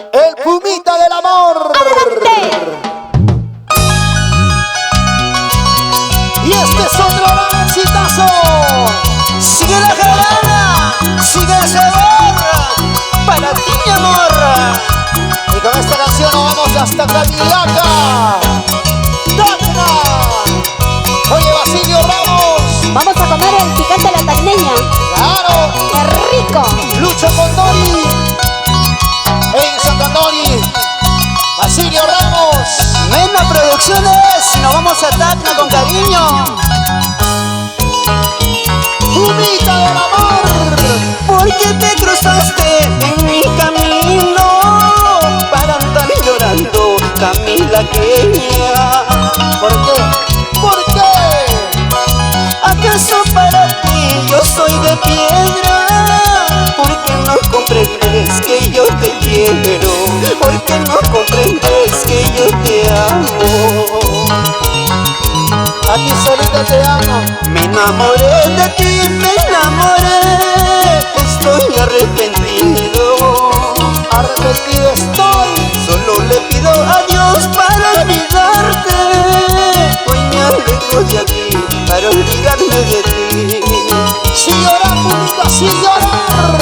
El Pumita del Amor. ¡Adelante! Y este es otro gran exitazo. Sigue la jarana, sigue el sabor, para ti mi amor. Y con esta canción nos vamos hasta Cadillaca. ¡Tacna! Oye, Basilio Ramos. Vamos a comer el picante de la tacneña. ¡Claro! ¡Qué rico! Lucho Condori. Enzo Condori. Basilio Ramos. Mena Producciones, nos vamos a Tacna con cariño. Pumita del Amor. ¿Por qué te cruzaste en mi camino para andar llorando, Camila Queña? ¿Por qué? ¿Por qué? ¿Acaso para ti yo soy de piedra? ¿Por qué no comprendes que yo te quiero? ¿Por qué no comprendes que yo te amo? A ti solita te amo. Me enamoré de ti, me enamoré. Estoy arrepentido. Arrepentido estoy. Solo le pido a Dios para olvidarte. Hoy me alejo de aquí para olvidarme de ti. Si llorar, Pumita, si llorar.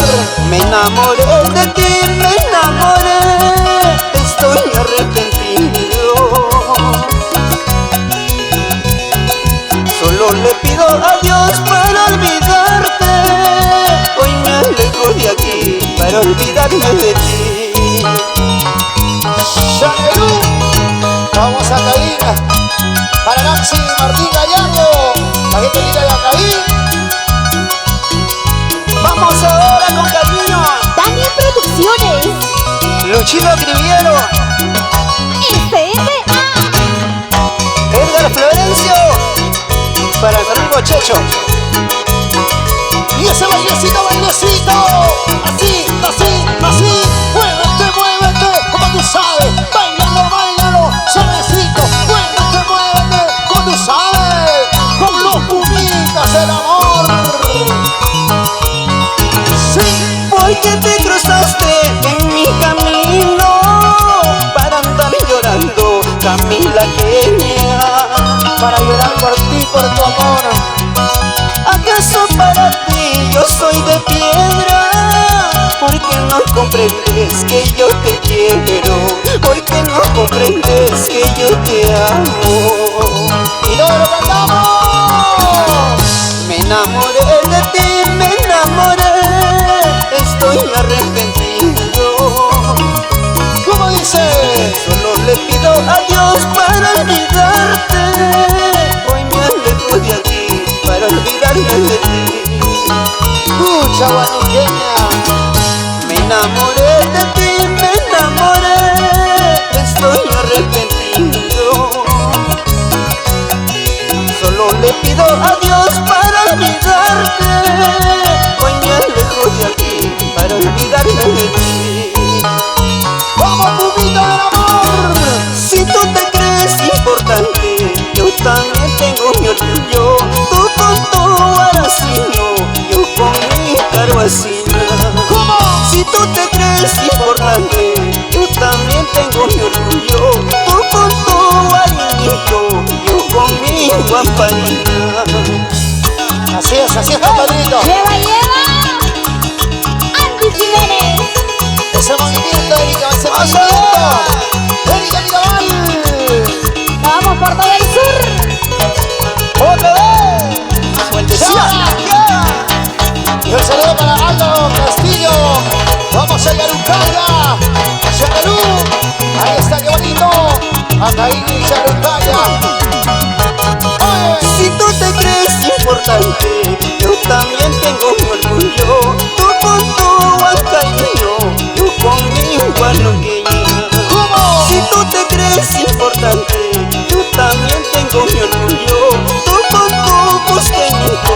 Me enamoré de ti, me enamoré. Estoy arrepentido. Solo le pido a Dios para olvidarte. Hoy me alejo de aquí para olvidarme de ti. Chanelú. Vamos a Cabina. Para Nancy Martín Gallardo. La gente linda de Acabín. Vamos ahora con cariño. Daniel Producciones. Luchino Criviero, S.R.A. Edgar Florencio, para su amigo Checho. Y ese bailecito, bailecito. Así, así, así. Muévete, muévete. Como tú sabes. Bailalo, bailalo. Suavecito. Muévete, muévete. Como tú sabes. Con los Pumitas del Amor. Sí. ¿Por qué te cruzaste en mi camino para andar llorando, Camila Queña? Para llorar por ti, por tu amor. ¿Acaso para ti yo soy de piedra? ¿Por qué no comprendes que yo te quiero? ¿Por qué no comprendes que yo te amo? Y luego lo cantamos. Me enamoré de ti, me enamoré. Estoy arrepentido. ¿Cómo dice? Solo le pido a Dios para olvidarte. Hoy me alejo de aquí para olvidarme de ti. Escucha, guaniqueña. Me enamoré de ti, me enamoré. Estoy arrepentido. Solo le pido a Dios para olvidarte. Hoy me alejo de aquí para olvidarme de ti. ¡Vamos, Pumita del Amor! Si tú te crees importante, yo también tengo mi orgullo. Tú con tu aracino, yo con mi carvacina. ¿Cómo? Si tú te crees importante, yo también tengo mi orgullo. Tú con tu harinito, yo con mi guampanita. Así es, compadrito. ¡Lleva, lleva! Andy Jiménez. Ese movimiento, Erika, ese movimiento. Erika Mirabal. Vamos por todo el sur. ¡Otra vez! ¡Ya! Y un saludo para Aldo Castillo. Vamos a Yarucaya. Chanelú. Ahí está, qué bonito. Acá y Yarucaya. Oye. Si tú te crees importante, yo también tengo mi orgullo. Tú con tu huancaíno, yo con mi guanoqueña. ¿Cómo? Si tú te crees importante, yo también tengo mi orgullo. Tú con tu cusqueñito,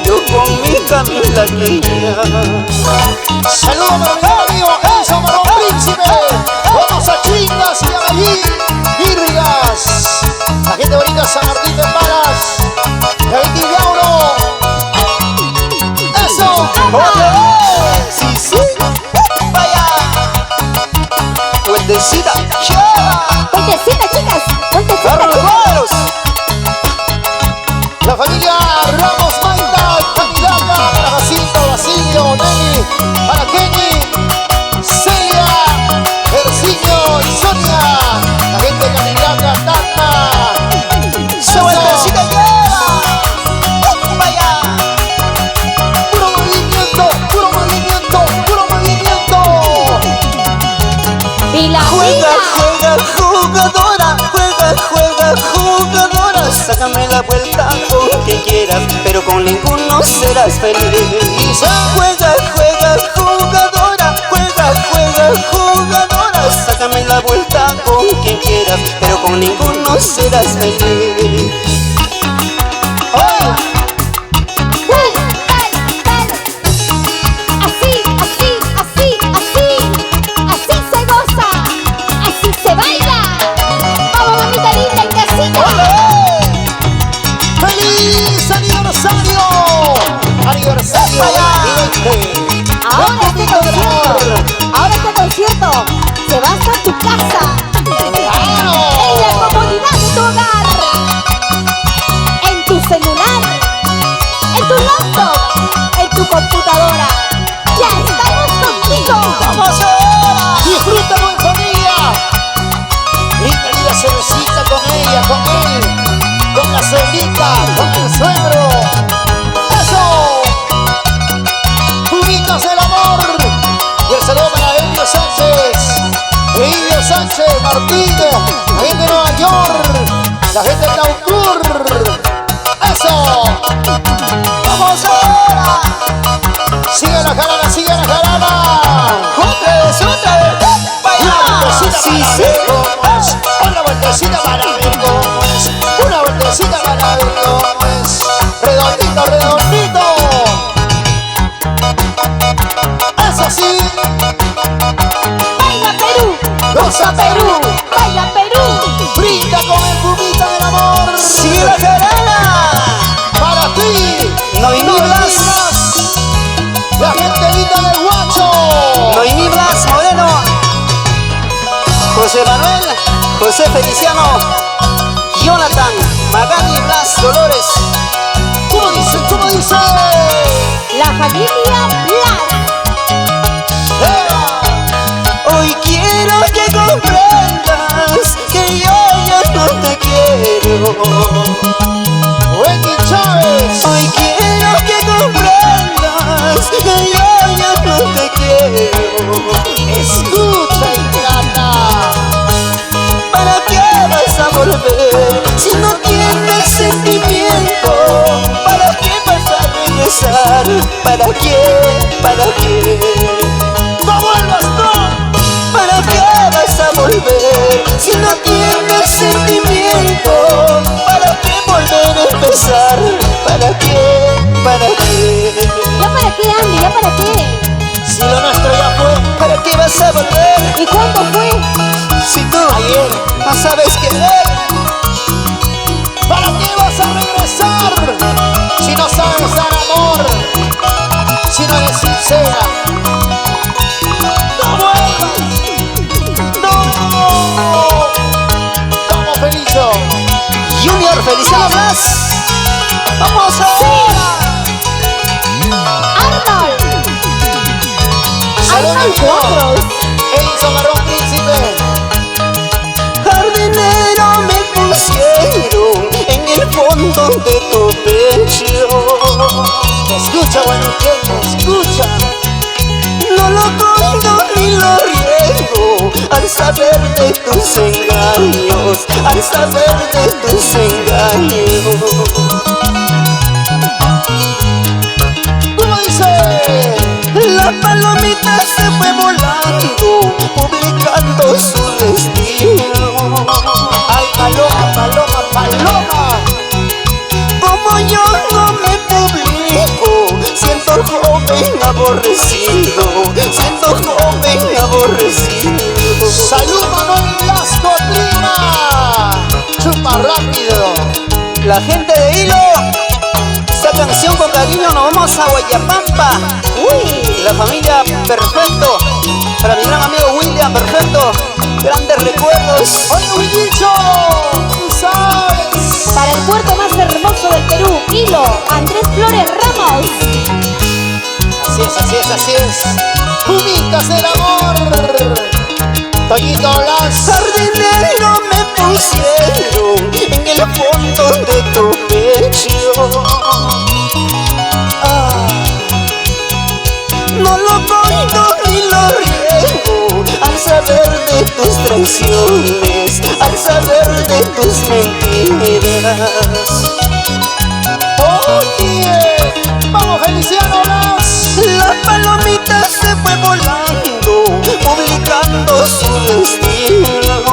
yo con mi Camila Queña. Saludos para mi amigo Enzo Marón Príncipe. Vamos a Chingas y a allí. Irrigas. La gente bonita San Martín de Palas. David Villauro. Eso. ¡Otra vez! ¡Sí, sí! ¡Vaya! vueltecita, lleva. Vueltecita, chicas. Vueltecita. Barbaros. La familia Ramos Maita, Camilaca, para Jacinto, Basilio, Nelly, para Kenny, Celia, Erciño y Sonia. La gente de Camilaca, Tata. Esa vueltecita lleva. Vaya. Puro movimiento, puro movimiento, puro movimiento. Y la Juega, vida. juega, jugadora. Juega, juega, jugadora. Sácame la vuelta con quien quieras, pero con ninguno serás feliz. Juega, juega, jugadora. Juega, juega, jugadora. Sácame la vuelta con quien quieras, pero con ninguno serás feliz. ¡Ay! Así, así, así, así. Así se goza. Así se baila. Vamos, mamita linda en casita. ¡Feliz aniversario! ¡Aniversario 2020! Ahora este concierto se va hasta tu casa. En la comodidad de tu hogar. En tu celular. En tu laptop. En tu computadora. Ya estamos contigo. ¡Vamos ahora! ¡Disfrútalo en familia! Brinda la cervecita con ella, con él, con la suegrita, con el suegro. ¡Eso! ¡Juguitos del amor! Y el saludo para Elio Sánchez, Elio Sánchez Martínez, la gente de Nueva York, la gente de Naucur. ¡Eso! ¡Vamos ahora! ¡Sigue la jarana, sigue la jarana! ¡Otra vez, otra vez! Una vueltecita Sí, para sí. ver cómo es. Una vueltecita para ver cómo es. Una vueltecita para ver cómo es. Redondito, redondito. Eso sí. Baila Perú. Goza Perú. Baila Perú. Brinda con el cubito del amor. ¡Sigue la jarana! Para ti. Noemí Blas. La gente linda del Guacho. Noemí Blas Moreno. José Manuel, José Feliciano, Jonathan, Magali Blas Dolores. ¿Cómo dice? ¿Cómo dice? La familia Blas. Hoy quiero que comprendas que yo ya no te quiero. Wendy Chávez. Hoy quiero que comprendas que yo ya no te quiero. Escucha, ingrata. ¿Para qué vas a volver si no tienes sentimiento? ¿Para qué vas a regresar? ¿Para qué? ¿Para qué? ¡No vuelvas, no! ¿Para qué vas a volver si no tienes sentimiento? ¿Para qué volver a empezar? ¿Para qué? ¿Para qué? ¿Ya para qué, Andy? ¿Ya para qué? Si lo nuestro ya fue. ¿Para qué vas a volver ¿Y cuándo fue? si tú Ayer. no sabes querer? ¿Para qué vas a regresar? Si no sabes dar amor. Si no eres sincera. ¡No vuelvas! ¡No! ¡Vamos, Felicio! Junior Feliciano Blas. ¡Vamos ahora! Arnold. ¡Salud, Arnold niño! Cuadros. Edison Marrón Príncipe. Jardinero me pusieron en el fondo de tu pecho. Escucha, bueno, escucha. No lo cuento ni lo riego al saber de tus engaños, al saber de tus engaños. ¿Cómo dice? La palomita se fue volando, publicando su destino. ¡Ay, paloma, paloma, paloma! Como yo no me publico, siento joven aborrecido, siento joven aborrecido. ¡Salud, Manuel Blasco Trina! ¡Chupa rápido! La gente de Hilo Esta canción con cariño nos vamos a Guayapampa. Uy, La familia Perfecto. Para mi gran amigo William Perfecto. Grandes recuerdos. Oye, Willicho, tú sabes. para el puerto más hermoso del Perú, Hilo, Andrés Flores Ramos. Así es, así es, así es. Pumitas del amor. Toñito Blas. Jardinero me pusieron en el fondo de tu pecho. No lo cuido ni lo riego al saber de tus traiciones, al saber de tus mentiras. Oye, vamos Feliciano Blas. La palomita se fue volando, publicando su destino.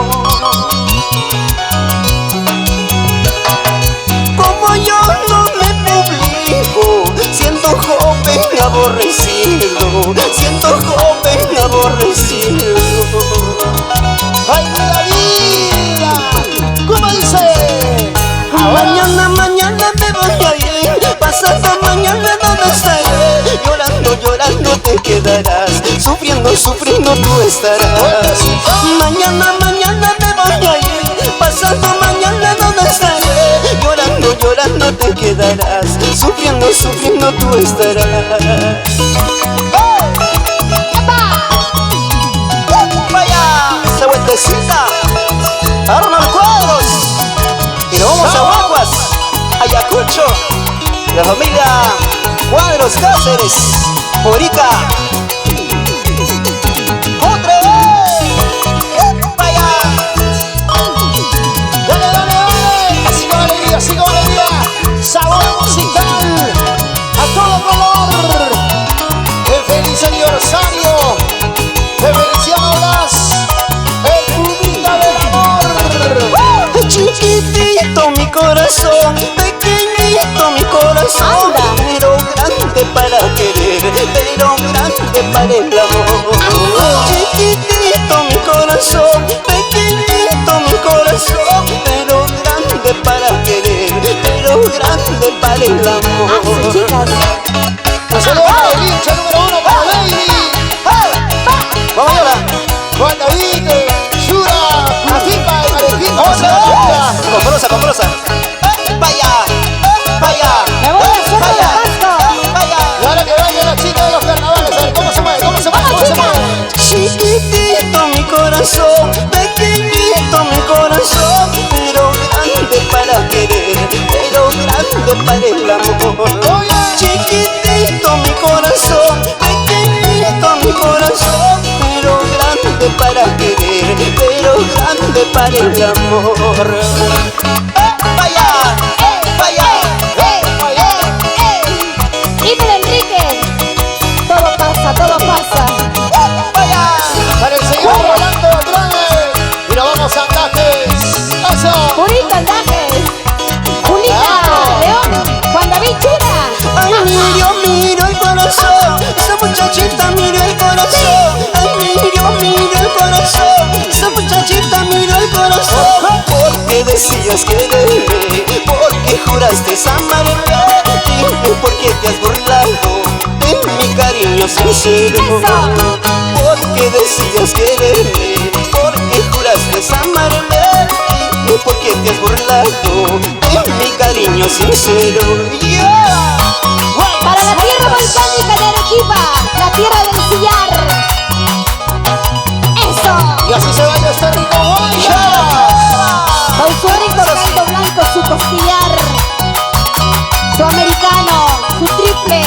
Como yo no me publico, siendo joven aborrecido, siendo joven aborrecido. Ay, vida, vida. ¿Cómo dice? Mañana, mañana me voy a ir, pasado mañana no estaré. Llorando, llorando te quedarás, sufriendo, sufriendo tú estarás. Mañana, mañana me voy a ir, pasado mañana no estaré. Llorando, llorando te quedarás, sufriendo, sufriendo tú estarás. Vaya, esa vueltecita, ahora los cuadros. Y nos vamos a Guaguas, Ayacucho, la familia Cuadros Cáceres, Morica. ¡Otra vez! ¡Vaya! Dale, dale, dale. Así con alegría, así con alegría. Sabor musical a todo color. El feliz aniversario de Feliciano Blas, el Pumita del amor. Chiquitito mi corazón, pequeñito mi corazón, Anda. pero grande para querer, pero grande para el amor. Chiquitito mi corazón, pequeñito mi corazón, pero grande para querer, pero grande para el amor. Ah, chicas. Un saludo para el hincha número 1 para Baby. Vamos a llorar. Juan David, Shura, Putipa, Arequipa. Con prosa, con prosa. Vaya, vaya. Me voy a hacer vaya, Pasto. vaya. Y ahora que baile la chica de los carnavales, a ver cómo se mueve, cómo se mueve, cómo se mueve. Chiquitito mi corazón, pequeñito mi corazón, pero grande para querer, pero grande para el amor. Oye. Chiquitito mi corazón, pequeñito mi corazón, pero grande para querer, pero grande para el amor. Vaya, vaya. Dímelo, Enrique. Todo pasa, todo pasa. Vaya. Para el señor Rolando Andrade. Y nos vamos a Andajes. Eso. Purito Andajes. Julita León. Juan David Chura. Ay, miro el corazón, esa muchachita miro el corazón. Ay, miro el corazón, esa muchachita miro el corazón. Porque decías quererme, porque juraste amarme. Dime por qué te has burlado de mi cariño sincero. Eso. Porque decías quererme, porque juraste amarme. Dime por qué te has burlado de mi cariño sincero. Yeah. Para la tierra volcánica de Arequipa, la tierra del sillar. Eso. Y así se baila este rico guaya. Con su rico caldo blanco, su costillar, su americano, su triple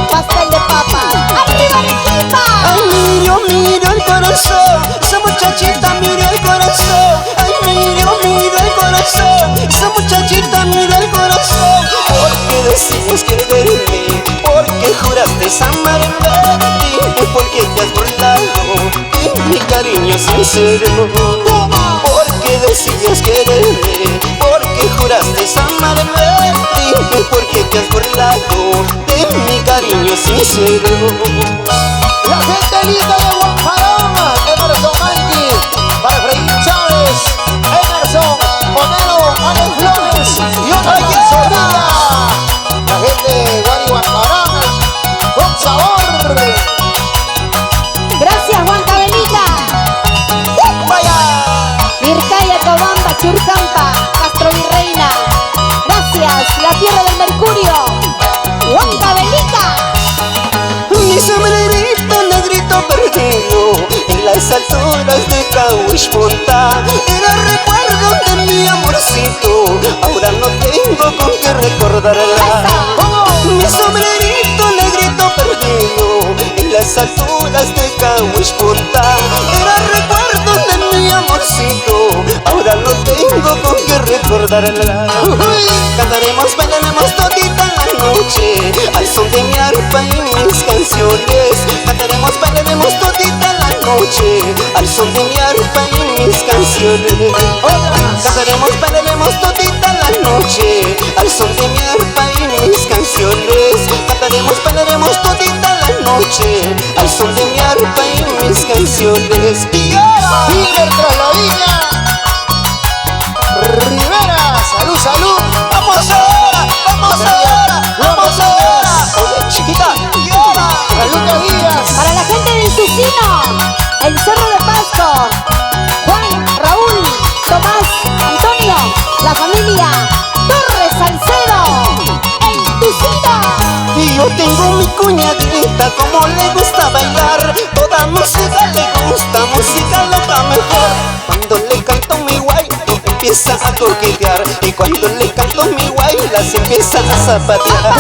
pastel de papa. ¡Arriba Arequipa! Ay, miro el corazón, esa muchachita mira el corazón. Ay, miro el corazón, esa muchachita mira el corazón. Porque decías quererme, porque juraste amarme. Dime por qué te has burlado de mi cariño sincero. Porque decías quererme, porque juraste amarme. Dime por qué te has burlado de mi cariño sincero. La gente linda de Guajarama, Emerson Manqui, para Efraín Chávez, Emerson, Monero, Manuel Flores y otra Oye. cancionita. La gente Churcampa, Castro Virreina. Gracias, la tierra del Mercurio. Huancavelica. Mi sombrerito negrito perdido en las alturas de Cahuishmonta. Era recuerdo de mi amorcito, ahora no tengo con qué recordarla. Mi sombrerito negrito perdido en las alturas de Cahuishmonta. Era recuerdo de mi amorcito, ahora no tengo con qué recordarla. Cantaremos, bailaremos todita la noche al son de mi arpa y mis canciones. Cantaremos, bailaremos todita la noche al son de mi arpa y mis canciones. Cantaremos, bailaremos todita la noche al son de mi arpa y mis canciones. Cantaremos, bailaremos todita la noche al son de mi arpa y mis canciones. Y ahora, River tras la viña. Rivera, salud, salud. vamos ahora, vamos ahora, vamos ahora. Oye, chiquita, y ahora. Para Lucas Díaz. Para la gente del Susino, el Cerro de Pasco, Juan, Raúl, Tomás, Antonio, la familia Torres Salcedo, el Susino. Y yo tengo mi cuñadita, como le gusta bailar. Toda música le gusta, música loca mejor. Cuando le canto mi guayno empieza a coquetear, y cuando le canto mi guayla se empieza a zapatear.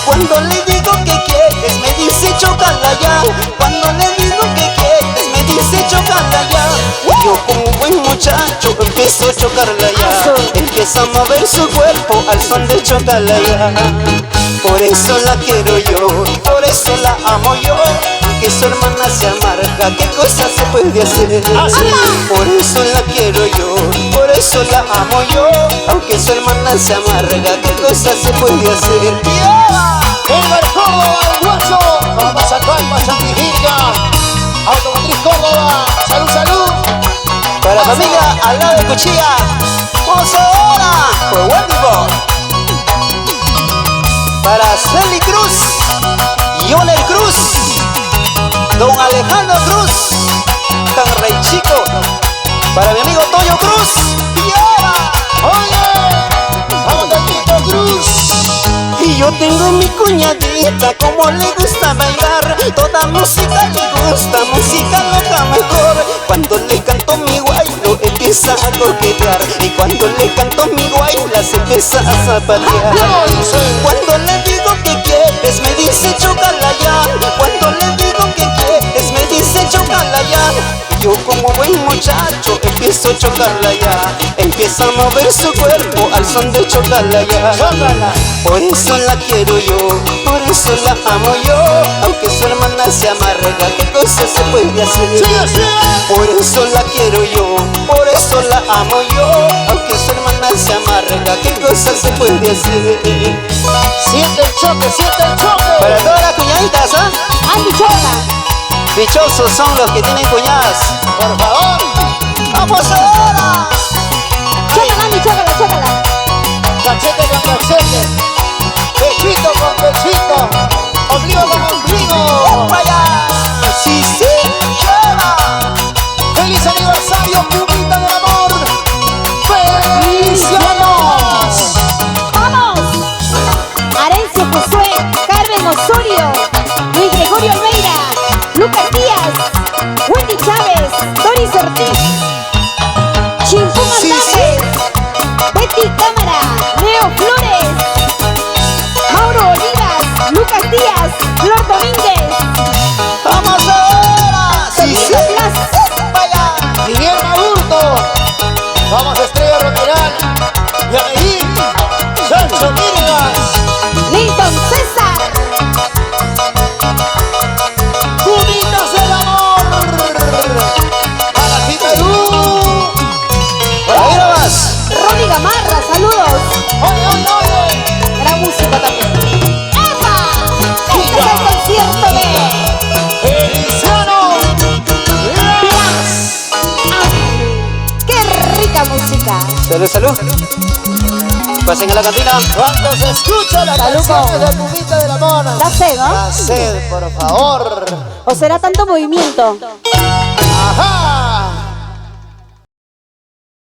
Cuando le digo que quieres me dice chócala ya. Cuando le digo que quieres me dice chócala ya. Yo como buen muchacho empiezo a chocarla ya. Empieza a mover su cuerpo al son de chócala ya. Por eso la quiero yo, por eso la amo yo. Que su hermana se amarga, ¿qué cosa se puede hacer? Por eso la quiero yo, por eso la amo yo. Aunque su hermana se amarga, ¿qué cosa se puede hacer? Edgar Córdoba, el guacho. Vamos a Calma, San Vigilga. Automotriz Córdoba. Salud, salud. Para la familia al lado de Cuchilla. Vamos ahora por Wendigo. Para Celi Cruz, Yoler Cruz, Don Alejandro Cruz, Tan Rey Chico. Para mi amigo Toyo Cruz. Y ahora, Oye, vamos Toñito Cruz. y yo tengo mi cuñadita, como le gusta bailar. Toda música le gusta, música loca mejor. Cuando le canto mi guaylo empieza a coquetear, y cuando le canto mi guayla se empieza a zapatear. Cuando le digo que quieres me dice chócala ya. Cuando le digo que quieres me dice chócala ya. Y yo como buen muchacho empiezo a chocarla ya. Empieza a mover su cuerpo al son de chócala ya. Por eso la quiero yo, por eso la amo yo. Aunque su hermana se amarga, ¿qué cosa se puede hacer? Por eso la quiero yo, por eso la amo yo. Aunque su hermana se amarga, ¿qué cosa se puede hacer? Siente el choque, siente el choque. Para todas las cuñaditas, ¿ah? Andy Choca. Dichosos son los que tienen cuñadas. Por favor. ¡Vamos ahora! Chócala, Andy, chócala, chócala. Cachete con cachete. Pechito con pechito. Ombligo con ombligo. ¡Vaya! ¡Sí, sí! ¡Lleva! ¡Feliz aniversario, Pumita del Amor! ¡Felicianos! ¡Vamos! Arencio Josué, Carmen Osorio, Luis Gregorio Almeida, Lucas Díaz, Wendy Chávez, Doris Ortiz, Chimpún Sí, Andames, Betty Cámara, Leo Flores, Mauro Olivas, Lucas Díaz, Flor Domínguez, ¡Vamos ahora! ¡Sí, sí! Domingo Blas, ¡Vaya! Guillermo Hurto. Vamos, Estrella Romeral. Yair. Sancho Mirgas. Linton César, Pumitas del Amor. Para ti, Perú. ¡Ahí nomás! Ronnie Gamarra, saludos. Oye, oye, oye. Gran música también. ¡Epa! Este es el concierto de Feliciano. Blas. ¡Ah! ¡Qué rica música! ¡Salud, salud! Pasen a la cantina. Cuando se escucha la Saluco. canción de Pumita del Amor. Da sed, ¿no? La sed, por favor. ¿O será tanto movimiento? Ajá.